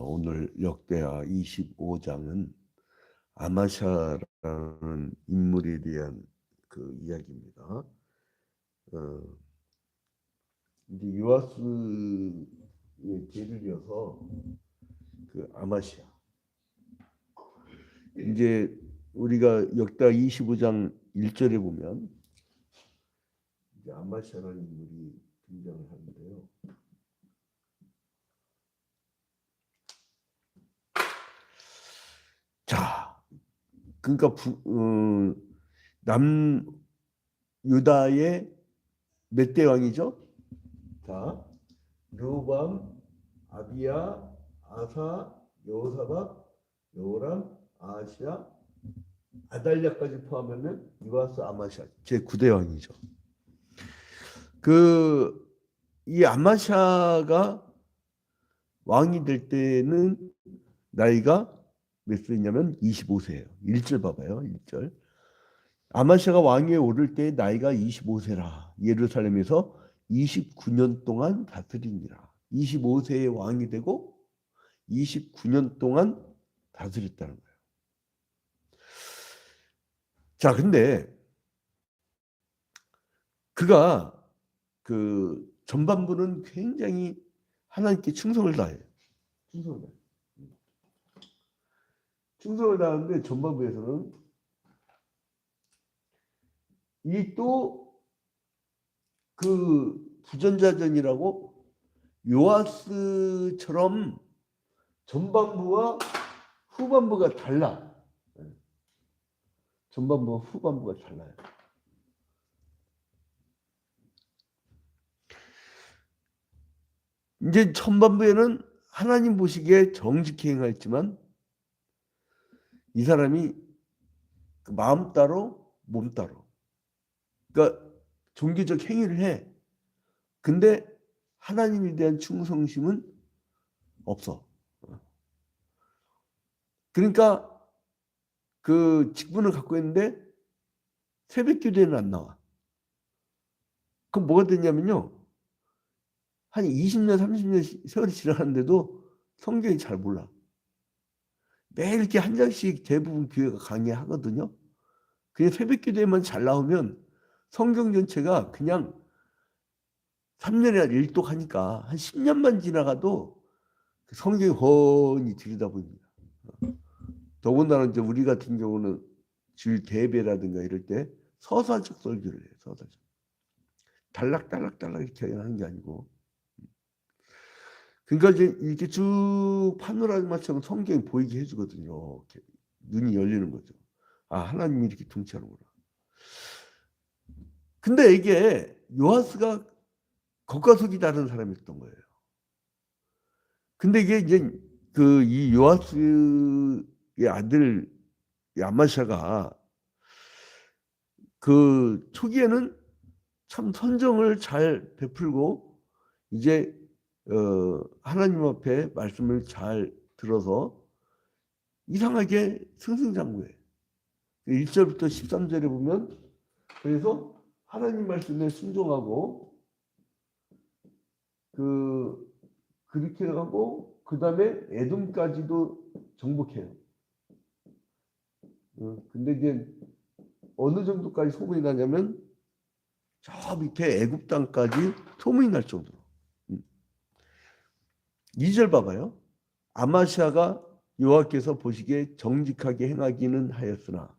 오늘 역대하 25장은 아마샤라는 인물에 대한 그 이야기입니다. 이제 요아스의 뒤를 이어서 그 아마샤. 이제 우리가 역대하 25장 1절에 보면 이제 아마샤라는 인물이 등장을 하는데요. 자, 그러니까 남 유다의 몇 대 왕이죠? 자, 르호밤, 아비야, 아사, 여호사박, 여호람, 아하시야, 아달랴까지 포함하면 요아스, 아마샤 제 9대 왕이죠. 이 아마샤가 왕이 될 때는 나이가 몇 세냐면 25세예요. 1절 봐봐요. 1절. 아마샤가 왕위에 오를 때 나이가 25세라. 예루살렘에서 29년 동안 다스리니라. 25세에 왕이 되고 29년 동안 다스렸다는 거예요. 자, 근데 그가 그 전반부는 굉장히 하나님께 충성을 다해요. 충성을 다하는데 전반부에서는 이 또 그 부전자전이라고 요아스처럼 전반부와 후반부가 달라. 전반부와 후반부가 달라요. 이제 전반부에는 하나님 보시기에 정직히 행하였지만 이 사람이 마음 따로 몸 따로. 그러니까 종교적 행위를 해. 근데 하나님에 대한 충성심은 없어. 그러니까 그 직분을 갖고 있는데 새벽 기도에는 안 나와. 그럼 뭐가 됐냐면요. 한 20년, 30년 세월이 지나갔는데도 성경이 잘 몰라. 매일 이렇게 한 장씩 대부분 교회가 강의하거든요. 그냥 새벽 기도에만 잘 나오면 성경 전체가 그냥 3년이나 일독하니까 한 10년만 지나가도 성경이 훤히 들여다보입니다. 더군다나 이제 우리 같은 경우는 주일 대배라든가 이럴 때 서사적 설교를 해요. 서사적. 달락달락달락 이렇게 하는 게 아니고. 그러니까 이제 이렇게 쭉 파노라마처럼 성경이 보이게 해주거든요. 이렇게 눈이 열리는 거죠. 아, 하나님이 이렇게 통치하는구나. 근데 이게 요아스가 겉과 속이 다른 사람이었던 거예요. 근데 이게 이제 이 요아스의 아들 아마샤가 그 초기에는 참 선정을 잘 베풀고 이제 하나님 앞에 말씀을 잘 들어서 이상하게 승승장구해. 1절부터 13절에 보면 그래서 하나님 말씀에 순종하고 그렇게 하고 그 다음에 에돔까지도 정복해요. 근데 이제 어느 정도까지 소문이 나냐면 저 밑에 애굽 땅까지 소문이 날 정도로. 2절 봐봐요. 아마시아가 여호와께서 보시기에 정직하게 행하기는 하였으나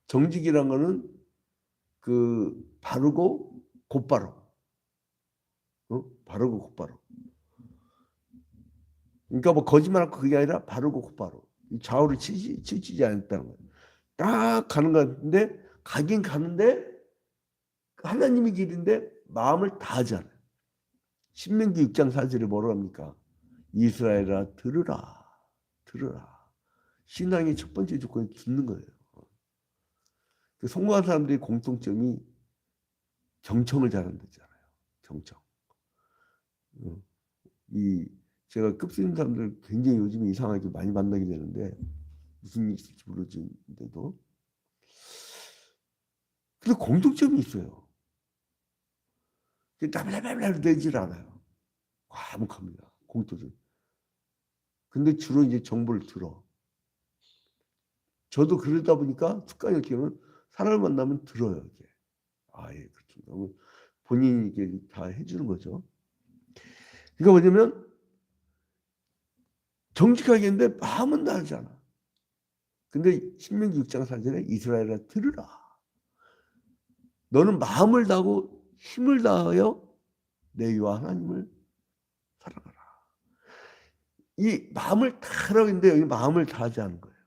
정직이란 거는 그 바르고 곧바로. 바르고 곧바로. 그러니까 뭐 거짓말하고 그게 아니라 바르고 곧바로. 좌우를 치지 않았다는 거예요. 딱 가는 것 같은데 가긴 가는데 하나님의 길인데 마음을 다하지 않아요. 신명기 6장 4절에 뭐라고 합니까? 이스라엘아 들으라. 신앙의 첫 번째 조건이 듣는 거예요. 성공한 사람들의 공통점이 경청을 잘한다잖아요. 경청. 제가 급수인 사람들 굉장히 요즘에 이상하게 많이 만나게 되는데 무슨 일이 있을지 모르는데도 근데 공통점이 있어요. 나발라발라 되질 않아요. 과묵합니다. 공통점. 근데 주로 이제 정보를 들어. 저도 그러다 보니까 습관이 어떻게 보면 사람을 만나면 들어요. 이게. 예, 그렇죠. 본인이 이게 다 해주는 거죠. 그러니까 뭐냐면 정직하게 했는데 마음은 다르잖아. 근데 신명기 6장 4절에 이스라엘아 들으라. 너는 마음을 다하고 힘을 다하여 내 여호와 하나님을 사랑하라. 이 마음을 다하라고 했는데 여기 마음을 다하지 않은 거예요.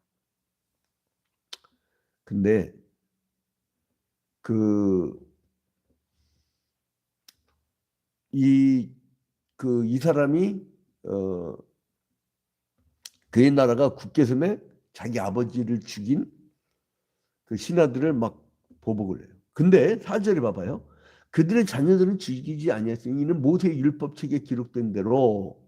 근데 이 사람이 그의 나라가 굳게 섬에 자기 아버지를 죽인 그 신하들을 막 보복을 해요. 근데 4절에 봐봐요. 그들의 자녀들은 죽이지 아니했으니 이는 모세의 율법책에 기록된 대로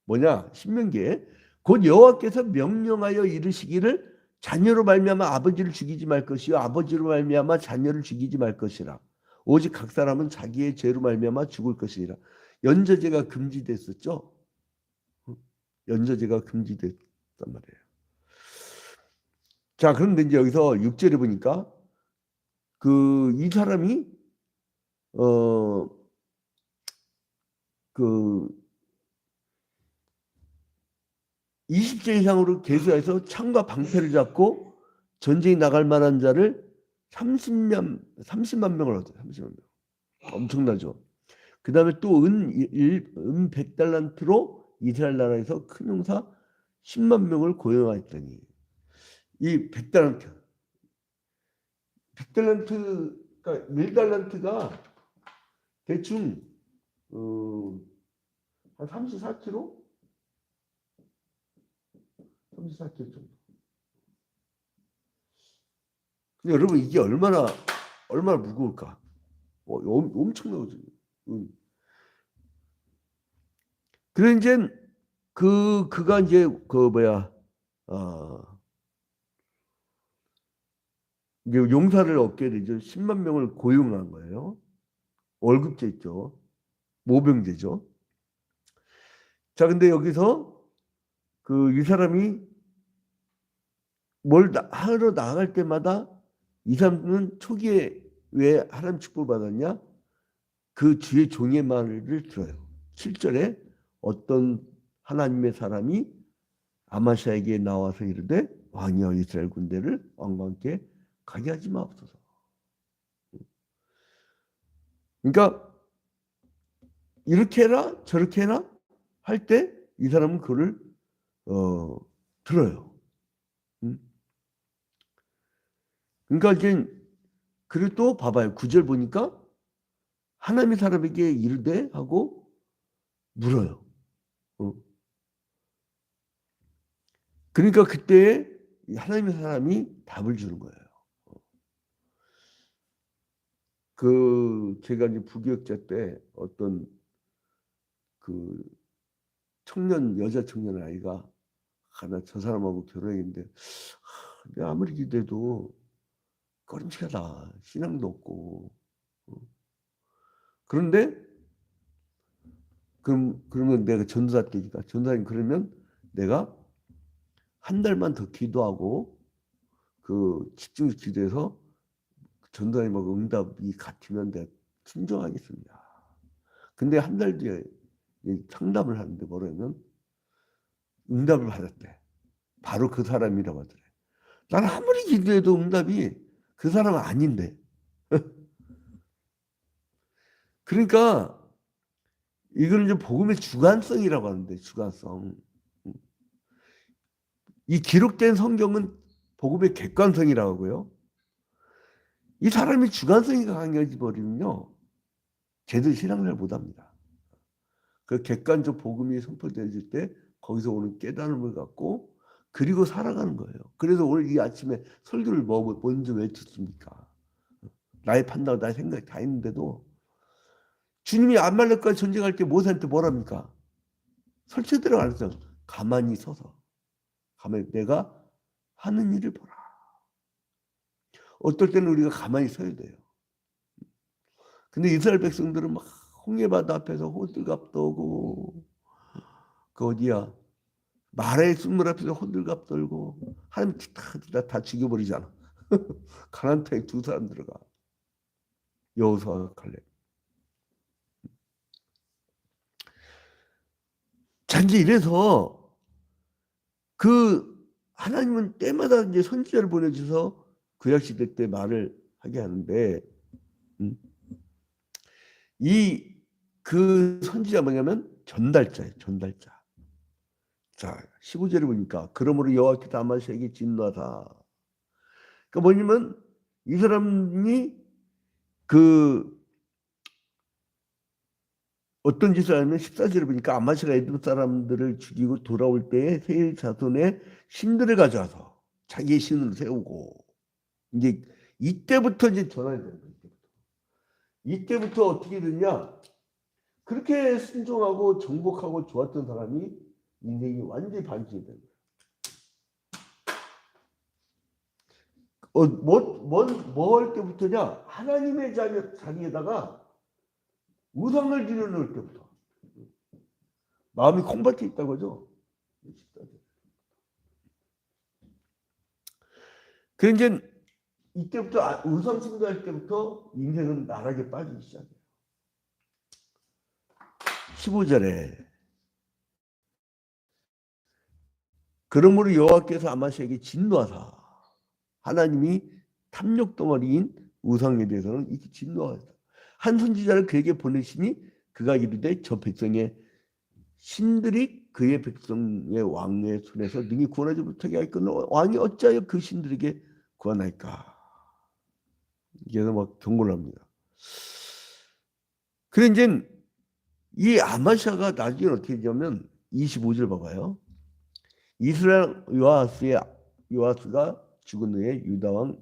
뭐냐? 신명기에 곧 여호와께서 명령하여 이르시기를 자녀로 말미암아 아버지를 죽이지 말 것이요 아버지로 말미암아 자녀를 죽이지 말 것이라. 오직 각 사람은 자기의 죄로 말미암아 죽을 것이니라. 연저제가 금지됐었죠. 연저제가 금지됐단 말이에요. 자, 그런데 이제 여기서 6절에 보니까 이 사람이 20세 이상으로 계수해서 창과 방패를 잡고 전쟁에 나갈 만한 자를 30만 명을 얻어요. 30만 명. 엄청나죠. 그 다음에 또 은 100달란트로 이스라엘 나라에서 큰 용사 10만 명을 고용하였더니 이 100달란트 그러니까 1달란트가 대충 한 34kg? 34kg 정도. 근데 여러분 이게 얼마나 무거울까? 엄청나거든요. 그래 이제 그가 이제 이제 용사를 얻게 되죠. 10만 명을 고용한 거예요. 월급제 있죠. 모병제죠. 자, 근데 여기서 이 사람이 뭘 하러 나갈 때마다 이 사람은 초기에 왜 하나님 축복을 받았냐? 그 주의 종의 말을 들어요. 7절에 어떤 하나님의 사람이 아마샤에게 나와서 이르되 왕이여 이스라엘 군대를 왕과 함께 가게 하지 마옵소서. 그러니까 이렇게 해라 저렇게 해라 할 때 이 사람은 그를 들어요. 그러니까 이제 그리고 또 봐봐요. 9절 보니까 하나님의 사람에게 이르되 하고 물어요. 그러니까 그때 하나님의 사람이 답을 주는 거예요. 제가 이제 부교육자 때 어떤 여자 청년 아이가 하나 저 사람하고 결혼했는데 내가 아무리 기대도 꺼림칙하다. 신앙도 없고. 그런데 그러면 내가 전도사 때니까 전도사님 그러면 내가 한 달만 더 기도하고 집중해서 기도해서 전도사님하고 응답이 같으면 내가 순종하겠습니다. 근데 한 달 뒤에 상담을 하는데 뭐라면 응답을 받았대. 바로 그 사람이라고 하더래. 난 아무리 기도해도 응답이 그 사람은 아닌데. 그러니까 이거는 이제 복음의 주관성이라고 하는데 주관성. 이 기록된 성경은 복음의 객관성이라고 하고요. 이 사람이 주관성이 강해져 버리면요. 제대로 신앙생활 못합니다. 그 객관적 복음이 선포되어질 때 거기서 오는 깨달음을 갖고 그리고 살아가는 거예요. 그래서 오늘 이 아침에 설교를 먼저 왜 듣습니까? 나의 판단, 나의 생각 다 있는데도 주님이 아말렉과 전쟁할 때 모세한테 뭐랍니까? 설치대로 안 했어. 가만히 서서 내가 하는 일을 보라. 어떨 때는 우리가 가만히 서야 돼요. 근데 이스라엘 백성들은 막 홍해바다 앞에서 호들갑 떠고 어디야 말의 씀물 앞에서 호들갑 떨고 하나님 다 죽여버리잖아. 가나안 땅에 두 사람 들어가. 여호수아와 갈렙. 자, 이제 이래서 그 하나님은 때마다 이제 선지자를 보내주셔서 구약 시대 때 말을 하게 하는데, 그 선지자 뭐냐면 전달자예요. 전달자. 자, 15절에 보니까 그러므로 여호와께서 아마시아에게 진노하다. 그러니까 뭐냐면 이 사람이 그 어떤 짓을 하면 14절에 보니까 아마시아가 에돔 사람들을 죽이고 돌아올 때에 세일 자손의 신들을 가져와서 자기의 신을 세우고, 이제 이때부터 이제 전환이 되는 거예요. 이때부터 어떻게 됐냐? 그렇게 순종하고 정복하고 좋았던 사람이 인생이 완전히 반전이 되는 거예요. 뭐 할 때부터냐? 하나님의 자리에다가 우상을 들여놓을 때부터. 마음이 콩밭에 있다고 하죠. 그 이제 이때부터 우상 숭배할 때부터 인생은 나락에 빠지기 시작해요. 15절에 그러므로 여호와께서 아마시아에게 진노하사, 하나님이 탐욕 덩어리인 우상에 대해서는 이렇게 진노하였다. 한 선지자를 그에게 보내시니 그가 이르되 저 백성의 신들이 그의 백성의 왕의 손에서 능히 구원하지 못하게 하였거늘 왕이 어찌하여 그 신들에게 구원할까. 이게서 막 경고를 합니다. 그래 이제 이 아마샤가 나중에 어떻게 되냐면 25절 봐봐요. 이스라엘 요아스가 죽은 후에 유다왕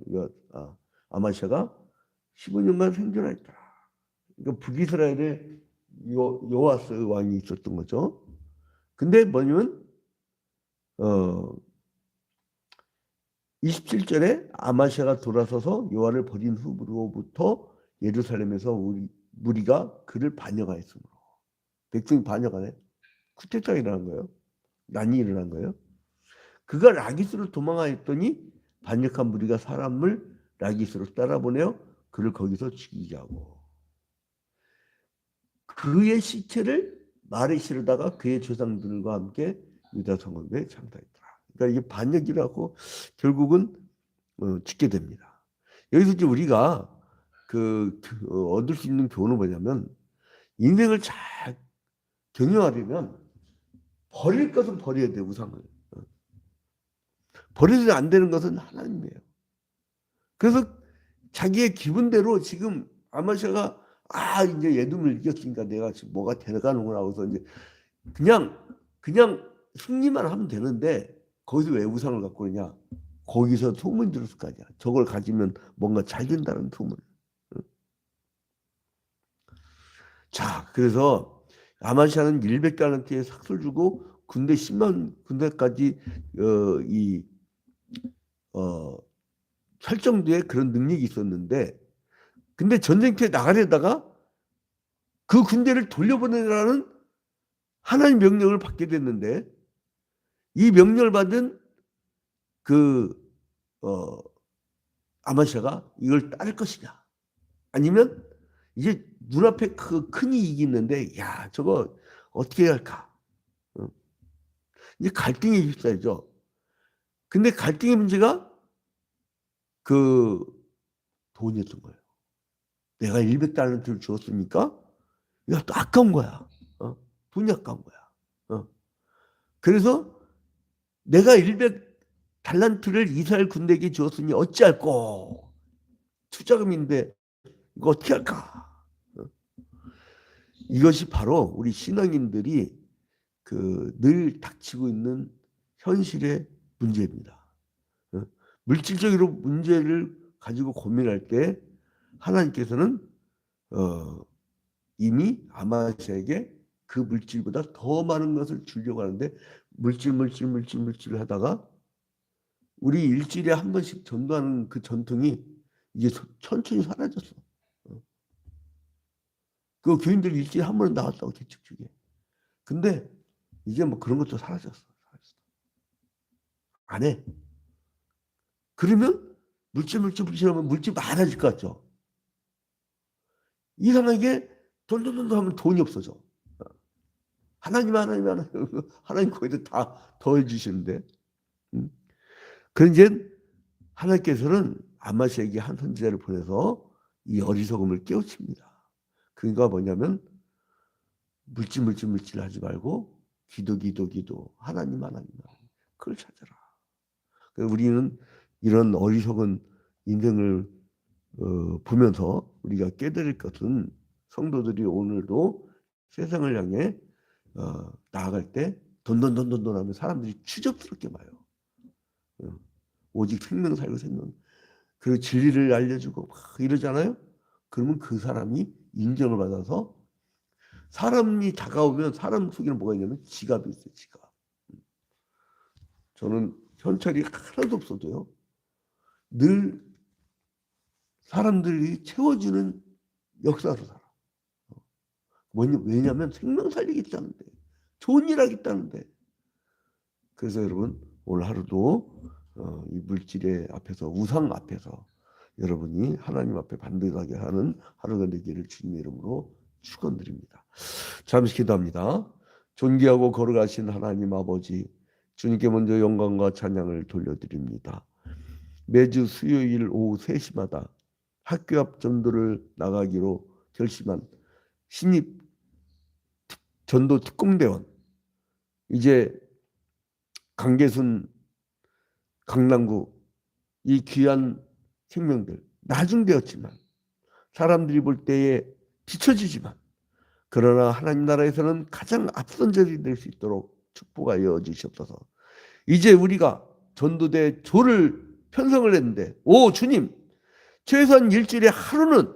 아마샤가 15년간 생존하였다. 그러니까 북이스라엘에 요아스 왕이 있었던 거죠. 근데 뭐냐면 27절에 아마샤가 돌아서서 요아를 버린 후로부터 예루살렘에서 무리가 그를 반역하였으므로, 백성이 반역하네. 쿠데타가 일어난 거예요. 난이 일어난 거예요. 그가 라기스로 도망하였더니 반역한 무리가 사람을 라기스로 따라보내어 그를 거기서 죽이게 하고 그의 시체를 말에 실으다가 그의 조상들과 함께 유다 성읍에 장사했더라. 그러니까 이게 반역이라고 결국은 죽게 됩니다. 여기서 이제 우리가 얻을 수 있는 교훈은 뭐냐면, 인생을 잘 경영하려면 버릴 것은 버려야 돼. 우상을 버려서는 안 되는 것은 하나님이에요. 그래서 자기의 기분대로 지금 아마샤가 이제 예둠을 이겼으니까 내가 지금 뭐가 되가는구나 하고서 이제 그냥 승리만 하면 되는데, 거기서 왜 우상을 갖고 그러냐? 거기서 소문 들었을 거 아니야. 저걸 가지면 뭔가 잘 된다는 소문. 자, 그래서 아마샤는 100달란트에 삭설 주고 군대 10만 군대까지 설정도에 그런 능력이 있었는데, 근데 전쟁터에 나가려다가 그 군대를 돌려보내라는 하나님 명령을 받게 됐는데, 이 명령을 받은 아마샤가 이걸 따를 것이냐, 아니면 이제 눈앞에 큰 이익이 있는데 저거 어떻게 할까? 이제 갈등에 휩싸이죠. 근데 갈등의 문제가 돈이었던 거예요. 내가 100달란트를 주었으니까 이거 또 아까운 거야. 돈이 아까운 거야. 그래서 내가 100달란트를 이스라엘 군대에게 주었으니 어찌할꼬. 투자금인데 이거 어떻게 할까? 이것이 바로 우리 신앙인들이 늘 닥치고 있는 현실의 문제입니다. 물질적으로 문제를 가지고 고민할 때 하나님께서는 이미 아마샤에게 그 물질보다 더 많은 것을 주려고 하는데, 물질을 하다가 우리 일주일에 한 번씩 전도하는 그 전통이 이제 천천히 사라졌어. 그 교인들 일주일에 한 번 나왔다고 대축 주게. 근데 이제 뭐 그런 것도 사라졌어. 안 해. 그러면 물질하면 물질 많아질 것 같죠. 이상하게 돈돈돈 하면 돈이 없어져. 하나님 하나님 거기다 다 더해 주시는데. 그런 이제 하나님께서는 아마시아에게 한 선지자를 보내서 이 어리석음을 깨우칩니다. 그러니까 뭐냐면 물질 하지 말고 기도 하나님 그걸 찾아라. 우리는 이런 어리석은 인생을 보면서 우리가 깨달을 것은 성도들이 오늘도 세상을 향해 나아갈 때 돈돈 하면 사람들이 추접스럽게 봐요. 오직 생명 살고 그리고 진리를 알려주고 막 이러잖아요. 그러면 그 사람이 인정을 받아서 사람이 다가오면 사람 속에는 뭐가 있냐면 지갑이 있어요. 지갑. 저는 현찰이 하나도 없어도요. 늘 사람들이 채워주는 역사로 살아. 왜냐하면 생명 살리겠다는데 좋은 일 하겠다는데. 그래서 여러분 오늘 하루도 이 물질의 앞에서 우상 앞에서 여러분이 하나님 앞에 반듯하게 하는 하루가 되기를 주님의 이름으로 축원드립니다. 잠시 기도합니다. 존귀하고 거룩하신 하나님 아버지, 주님께 먼저 영광과 찬양을 돌려드립니다. 매주 수요일 오후 3시마다 학교 앞 전도를 나가기로 결심한 신입 전도 특공대원, 이제 강계순, 강남구 이 귀한 생명들 나중되었지만 사람들이 볼 때에 뒤처지지만 그러나 하나님 나라에서는 가장 앞선 자들이 될 수 있도록 축복하여 주시옵소서. 이제 우리가 전도대 조를 편성을 했는데 오 주님 최소한 일주일에 하루는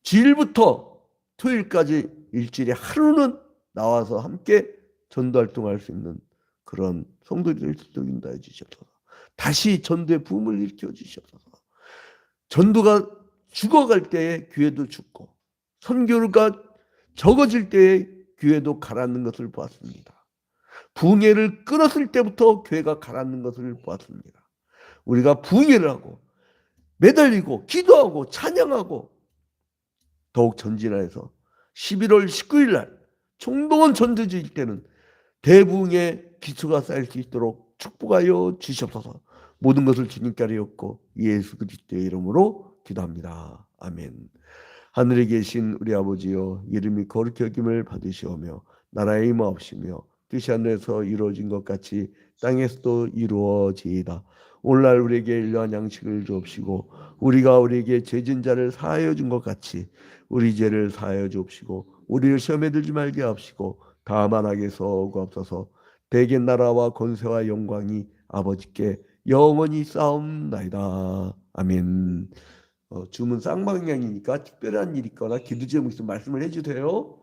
주일부터 토요일까지 일주일에 하루는 나와서 함께 전도활동할 수 있는 그런 성도들을 인도해 주시옵소서. 다시 전도의 부흥을 일으켜 주시옵소서. 전도가 죽어갈 때에 교회도 죽고 선교가 적어질 때에 교회도 가라앉는 것을 보았습니다. 부흥회를 끊었을 때부터 교회가 가라앉는 것을 보았습니다. 우리가 부흥회를 하고 매달리고 기도하고 찬양하고 더욱 전진하여서 11월 19일 날 총동원 전도주일 때는 대부흥의 기초가 쌓일 수 있도록 축복하여 주시옵소서. 모든 것을 주님께 하였고 예수 그리스도의 이름으로 기도합니다. 아멘. 하늘에 계신 우리 아버지여, 이름이 거룩히 여김을 받으시오며 나라의 임하옵시며 뜻이 하늘에서 이루어진 것 같이 땅에서도 이루어지이다. 오늘날 우리에게 일용할 양식을 주옵시고 우리가 우리에게 죄진 자를 사하여 준 것 같이 우리 죄를 사하여 주옵시고 우리를 시험에 들지 말게 하옵시고 다만 악에서 구하옵소서. 대개 나라와 권세와 영광이 아버지께 영원히 싸움나이다. 아멘. 주문 쌍방향이니까 특별한 일 있거나 기도 제목 있으면 말씀을 해주세요.